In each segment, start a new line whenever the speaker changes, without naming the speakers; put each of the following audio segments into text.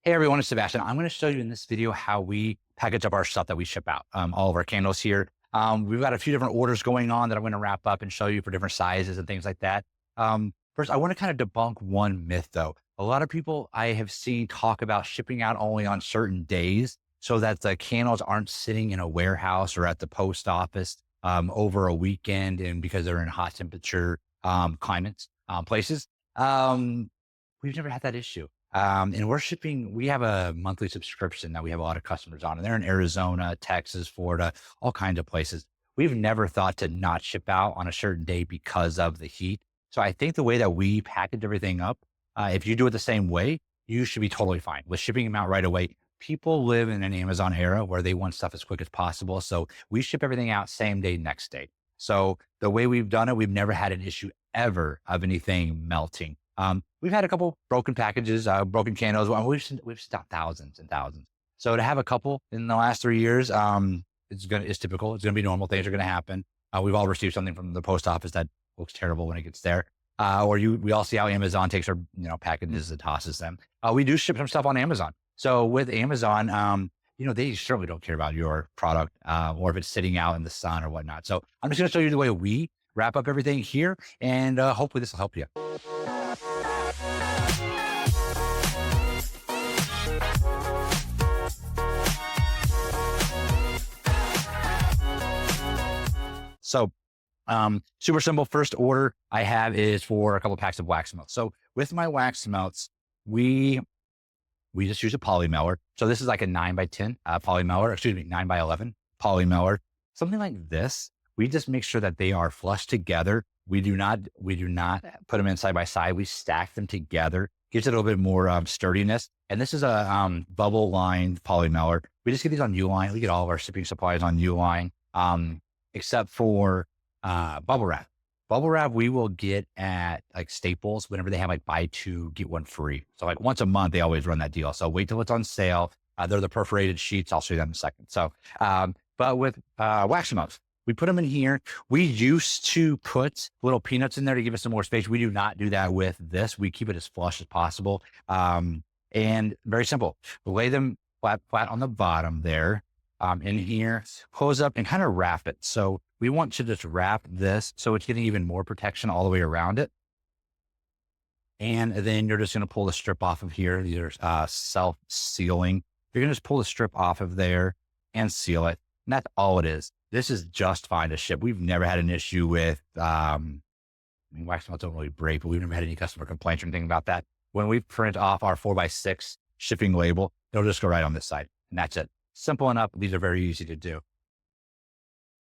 Hey everyone, it's Sebastian. I'm going to show you in this video how we package up our stuff that we ship out, all of our candles here. We've got a few different orders going on that I'm going to wrap up and show you for different sizes and things like that. First, I want to kind of debunk one myth though. A lot of people I have seen talk about shipping out only on certain days so that the candles aren't sitting in a warehouse or at the post office over a weekend, and because they're in hot temperature climates, places. We've never had that issue. And we have a monthly subscription that we have a lot of customers on, and they're in Arizona, Texas, Florida, all kinds of places. We've never thought to not ship out on a certain day because of the heat. So I think the way that we package everything up, if you do it the same way, you should be totally fine with shipping them out right away. People live in an Amazon era where they want stuff as quick as possible. So we ship everything out same day, next day. So the way we've done it, we've never had an issue ever of anything melting. We've had a couple broken packages, broken candles. Well, we've stopped thousands and thousands. So to have a couple in the last 3 years, it's typical. It's going to be normal. Things are going to happen. We've all received something from the post office that looks terrible when it gets there. We all see how Amazon takes our, packages and tosses them. We do ship some stuff on Amazon. So with Amazon, they certainly don't care about your product, or if it's sitting out in the sun or whatnot. So I'm just going to show you the way we wrap up everything here, and hopefully this will help you. So super simple. First order I have is for a couple of packs of wax melts. So with my wax melts, we just use a poly melter. So this is like a 9x10 poly melter, 9x11 poly melter, something like this. We just make sure that they are flush together. We do not put them in side by side. We stack them together. Gives it a little bit more sturdiness. And this is a bubble lined poly melter. We just get these on Uline. We get all of our shipping supplies on Uline. Except for bubble wrap. Bubble wrap we will get at like Staples whenever they have like buy two, get one free. So like once a month, they always run that deal. So wait till it's on sale. They're the perforated sheets. I'll show you that in a second. So, but with wax melts, we put them in here. We used to put little peanuts in there to give us some more space. We do not do that with this. We keep it as flush as possible. And very simple. We'll lay them flat on the bottom there. In here, close up and kind of wrap it. So we want to just wrap this so it's getting even more protection all the way around it. And then you're just going to pull the strip off of here. These are self-sealing. You're going to just pull the strip off of there and seal it. And that's all it is. This is just fine to ship. We've never had an issue with, wax melts don't really break, but we've never had any customer complaints or anything about that. When we print off our 4x6 shipping label, it'll just go right on this side, and that's it. Simple enough. These are very easy to do.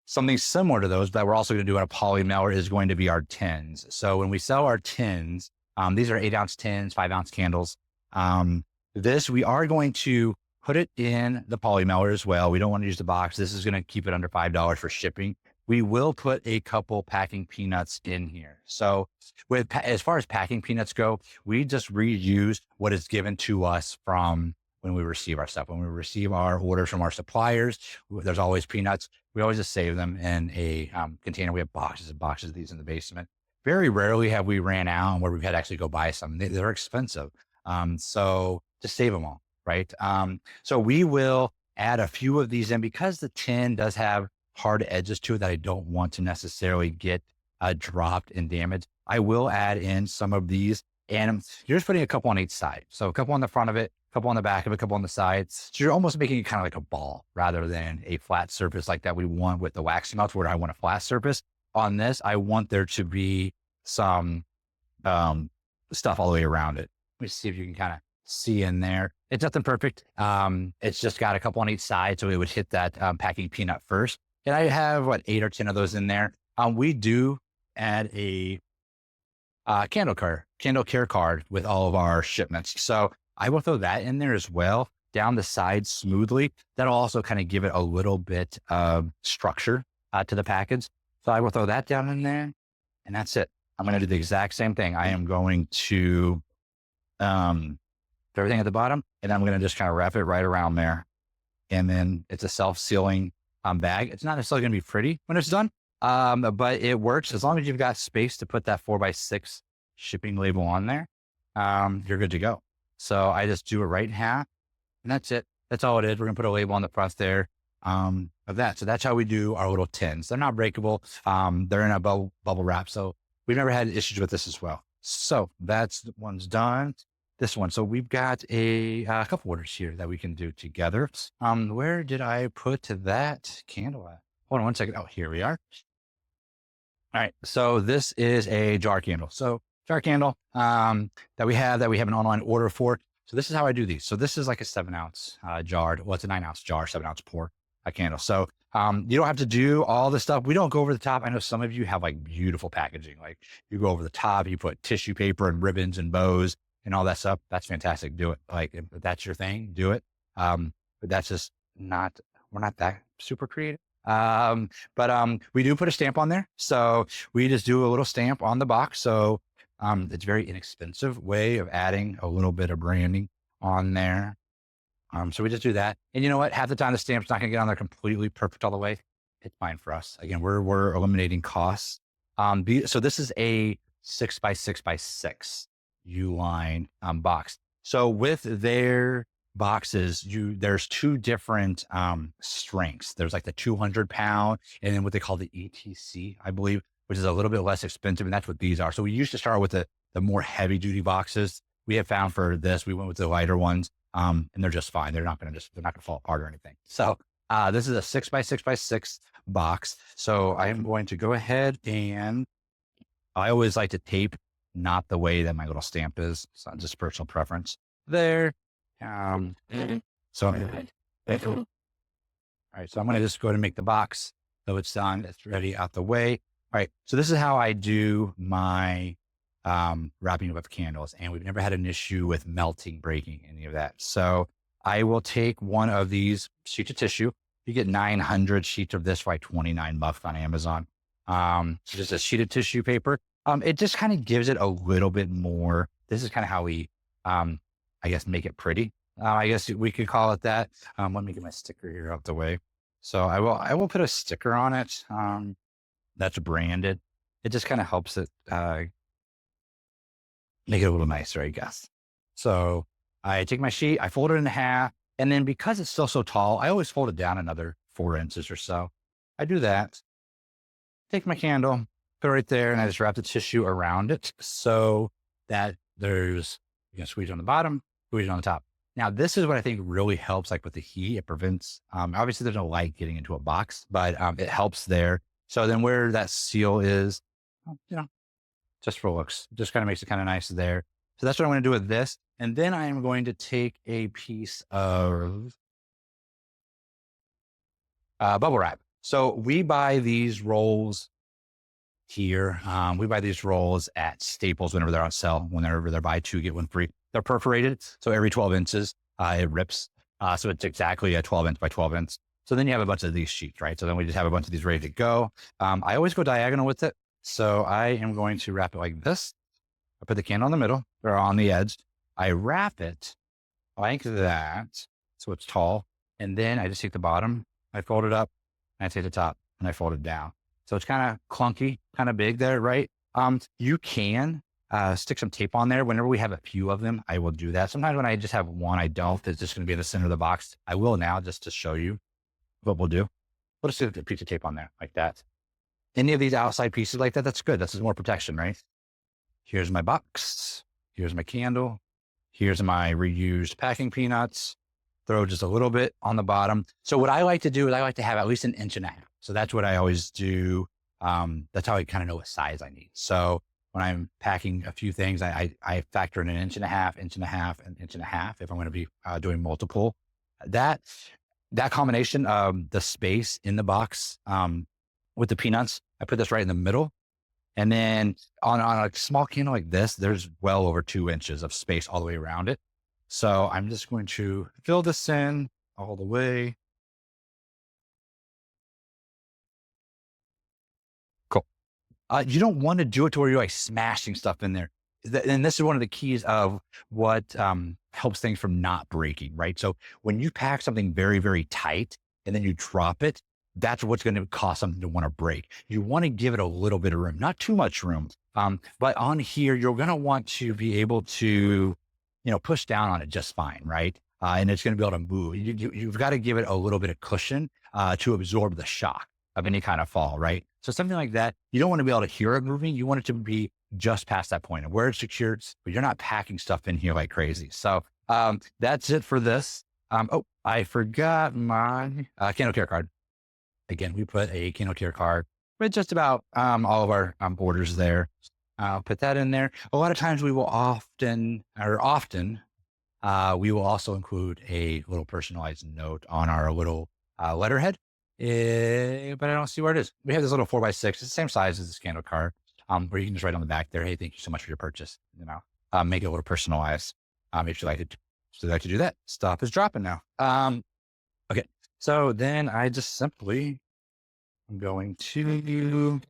Something similar to those that we're also going to do on a poly melter is going to be our tins. So when we sell our tins, these are 8-ounce tins, 5-ounce candles. We are going to put it in the poly melter as well. We don't want to use the box. This is going to keep it under $5 for shipping. We will put a couple packing peanuts in here. So as far as packing peanuts go, we just reuse what is given to us from when we receive our stuff. When we receive our orders from our suppliers, there's always peanuts. We always just save them in a container. We have boxes and boxes of these in the basement. Very rarely have we ran out where we've had to actually go buy some. They're expensive. So just save them all, right? So we will add a few of these in because the tin does have hard edges to it that I don't want to necessarily get dropped and damaged. I will add in some of these, and you're just putting a couple on each side. So a couple on the front of it, couple on the back of it, couple on the sides. So you're almost making it kind of like a ball rather than a flat surface like that we want with the wax melts, where I want a flat surface. On this, I want there to be some stuff all the way around it. Let me see if you can kind of see in there. It's nothing perfect. It's just got a couple on each side, so it would hit that packing peanut first. And I have 8 or 10 of those in there. We do add a candle care card with all of our shipments. So I will throw that in there as well, down the side smoothly. That'll also kind of give it a little bit of structure to the package. So I will throw that down in there, and that's it. I'm going to do the exact same thing. I am going to put everything at the bottom, and I'm going to just kind of wrap it right around there. And then it's a self-sealing bag. It's not necessarily going to be pretty when it's done, but it works as long as you've got space to put that 4x6 shipping label on there. You're good to go. So I just do it right in half, and that's it. That's all it is. We're going to put a label on the front there of that. So that's how we do our little tins. They're not breakable. They're in a bubble wrap. So we've never had issues with this as well. So that's the one's done. This one. So we've got a couple orders here that we can do together. Where did I put that candle at? Hold on one second. Oh, here we are. All right. So this is a jar candle. So jar candle that we have an online order for. So this is how I do these. So this is like a 7-ounce jar. Well, it's a 9-ounce jar, 7-ounce pour a candle. So you don't have to do all this stuff. We don't go over the top. I know some of you have like beautiful packaging. Like you go over the top, you put tissue paper and ribbons and bows and all that stuff. That's fantastic. Do it. Like if that's your thing, do it. But that's just not, we're not that super creative. But we do put a stamp on there. So we just do a little stamp on the box. So it's a very inexpensive way of adding a little bit of branding on there. So we just do that. And you know what? Half the time the stamp's not going to get on there completely perfect all the way. It's fine for us. Again, we're eliminating costs. So this is a 6x6x6 U-line box. So with their boxes, there's two different strengths. There's like the 200 pound and then what they call the ETC, I believe, which is a little bit less expensive. And that's what these are. So we used to start with the more heavy duty boxes. We have found for this, we went with the lighter ones. And they're just fine. They're not going to fall apart or anything. So this is a 6x6x6 box. So I am going to go ahead and I always like to tape, not the way that my little stamp is. It's not just personal preference there. So all right. So I'm going to just go ahead and make the box. So it's done. It's ready out the way. All right. So this is how I do my wrapping of candles, and we've never had an issue with melting, breaking, any of that. So I will take one of these sheets of tissue. You get 900 sheets of this for like $29 on Amazon. Just a sheet of tissue paper. It just kind of gives it a little bit more. This is kind of how we, I guess, make it pretty. I guess we could call it that. Let me get my sticker here out the way. So I will put a sticker on it. That's branded. It just kind of helps it, make it a little nicer, I guess. So I take my sheet, I fold it in half, and then because it's still so tall, I always fold it down another 4 inches or so. I do that, take my candle, put it right there, and I just wrap the tissue around it so that you can squeeze it on the bottom, squeeze it on the top. Now, this is what I think really helps, like with the heat. It prevents, obviously there's no light getting into a box, but it helps there. So then where that seal is, just for looks, just kind of makes it kind of nice there. So that's what I'm going to do with this. And then I am going to take a piece of bubble wrap. So we buy these rolls here. We buy these rolls at Staples whenever they're on sale, whenever they're buy 2, get 1 free. They're perforated. So every 12 inches, it rips. So it's exactly a 12 inch by 12 inch. So then you have a bunch of these sheets, right? So then we just have a bunch of these ready to go. I always go diagonal with it. So I am going to wrap it like this. I put the candle in the middle or on the edge. I wrap it like that. So it's tall. And then I just take the bottom, I fold it up, and I take the top and I fold it down. So it's kind of clunky, kind of big there, right? You can stick some tape on there. Whenever we have a few of them, I will do that. Sometimes when I just have one, I don't. It's just going to be in the center of the box. I will now just to show you what we'll do. We'll just stick a piece of tape on there like that. Any of these outside pieces like that, that's good. That's more protection, right? Here's my box. Here's my candle. Here's my reused packing peanuts. Throw just a little bit on the bottom. So what I like to do is I like to have at least 1.5 inches. So that's what I always do. That's how I kind of know what size I need. So when I'm packing a few things, I factor in 1.5 inches, 1.5 inches, and 1.5 inches if I'm going to be doing multiple. That combination of the space in the box, with the peanuts, I put this right in the middle. And then on a small candle like this, there's well over 2 inches of space all the way around it. So I'm just going to fill this in all the way. Cool. You don't want to do it to where you're like smashing stuff in there. And this is one of the keys of what helps things from not breaking, right? So when you pack something very, very tight and then you drop it, that's what's going to cause something to want to break. You want to give it a little bit of room, not too much room. But on here, you're going to want to be able to push down on it just fine, right? And it's going to be able to move. You've got to give it a little bit of cushion to absorb the shock of any kind of fall, right? So something like that, you don't want to be able to hear it moving. You want it to be just past that point and where it's secured, but you're not packing stuff in here like crazy. So that's it for this. Oh, I forgot my candle care card. Again, we put a candle care card with just about all of our orders there. I'll put that in there. A lot of times we will often, we will also include a little personalized note on our little letterhead. But I don't see where it is. We have this little 4x6. It's the same size as this candle card, where you can just write on the back there, "Hey, thank you so much for your purchase." Make it a little personalized. If you like to do that, stuff is dropping now. Okay. So then I just simply, I'm going to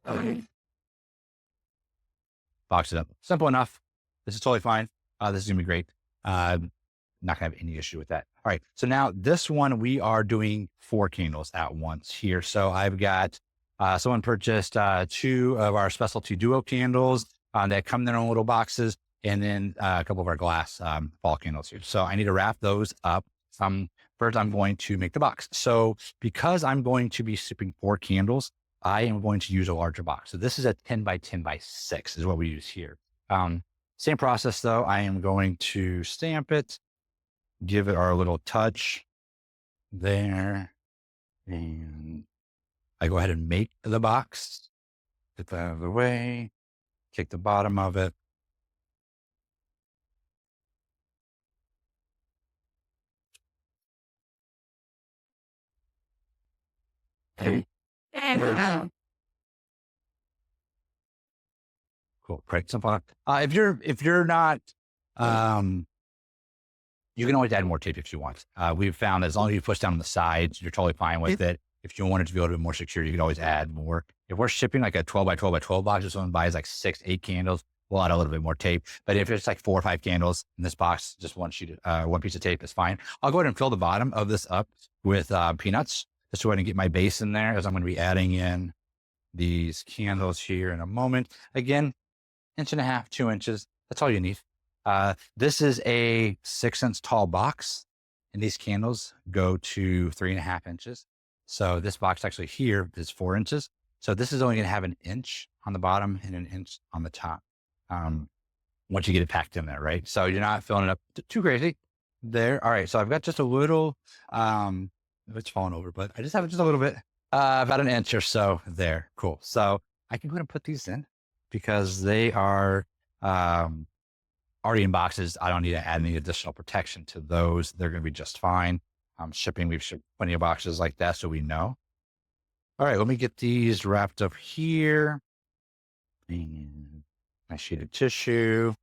box it up. Simple enough. This is totally fine. This is going to be great. Not gonna have any issue with that. All right. So now this one, we are doing 4 candles at once here. So I've got, someone purchased 2 of our specialty duo candles that come in their own little boxes, and then a couple of our glass fall candles here. So I need to wrap those up. First, I'm going to make the box. So because I'm going to be shipping 4 candles, I am going to use a larger box. So this is a 10 by 10 by 6 is what we use here. Same process though. I am going to stamp it, give it our little touch there. And I go ahead and make the box, get that out of the way, take the bottom of it. Cool. Great. Simple. If you're not, you can always add more tape if you want. We've found as long as you push down on the sides, you're totally fine with it. If you want it to be a little bit more secure, you can always add more. If we're shipping like a 12 by 12 by 12 box, if someone buys like 6, 8 candles, we'll add a little bit more tape. But if it's like 4 or 5 candles in this box, just one piece of tape is fine. I'll go ahead and fill the bottom of this up with peanuts. Just go ahead and get my base in there, as I'm going to be adding in these candles here in a moment. Again, 1.5 inches, 2 inches. That's all you need. This is a 6 inch tall box, and these candles go to 3.5 inches. So this box actually here is 4 inches. So this is only going to have 1 inch on the bottom and 1 inch on the top. Once you get it packed in there, right? So you're not filling it up too crazy there. All right. So I've got just a little, it's falling over, but I just have just a little bit, about 1 inch or so there. Cool. So I can go ahead and put these in because they are, already in boxes. I don't need to add any additional protection to those. They're going to be just fine. Shipping, we've shipped plenty of boxes like that, so we know. All right, let me get these wrapped up here. And my sheet of tissue.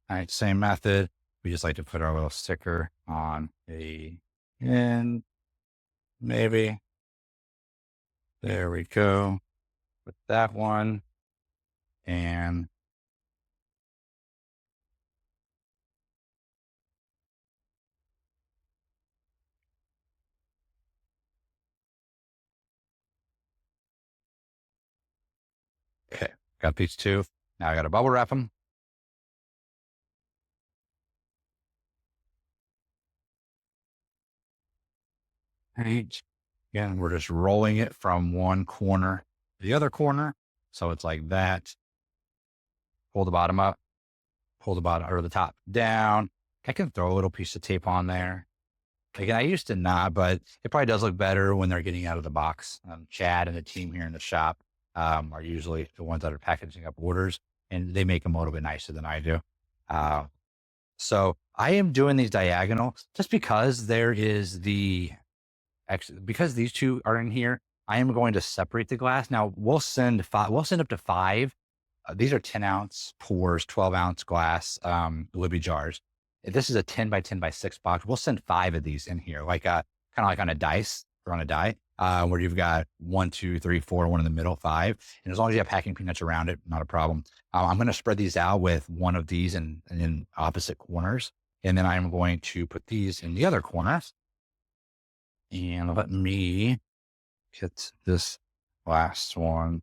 All right, same method. We just like to put our little sticker on a end, maybe. There we go. Put that one. And okay, got these 2. Now I got to bubble wrap them. Right. Again, we're just rolling it from one corner to the other corner. So it's like that. Pull the bottom up, pull the bottom or the top down. I can throw a little piece of tape on there. Again, I used to not, but it probably does look better when they're getting out of the box. Chad and the team here in the shop are usually the ones that are packaging up orders, and they make them a little bit nicer than I do. So I am doing these diagonal just because there is because these 2 are in here. I am going to separate the glass. Now we'll send up to 5. These are 10 ounce pours, 12 ounce glass, Libby jars. If this is a 10 by 10 by 6 box, we'll send 5 of these in here, like kind of like on a dice or on a die, where you've got 1, 2, 3, 4, one in the middle, 5. And as long as you have packing peanuts around it, not a problem. I'm going to spread these out with one of these in opposite corners. And then I'm going to put these in the other corners. And let me get this last one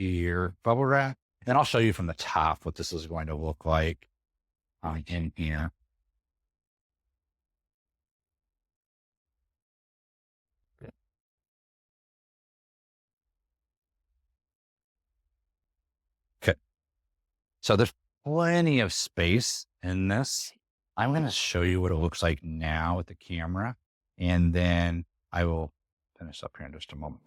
here, bubble wrap. And I'll show you from the top what this is going to look like in here. Okay. So there's plenty of space in this. I'm going to show you what it looks like now with the camera, and then I will finish up here in just a moment.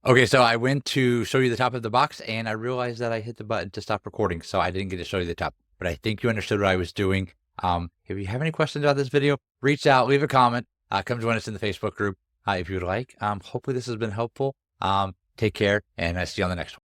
Okay, so I went to show you the top of the box and I realized that I hit the button to stop recording, so I didn't get to show you the top, but I think you understood what I was doing. If you have any questions about this video, reach out, leave a comment, come join us in the Facebook group if you would like. Hopefully this has been helpful. Take care, and I see you on the next one.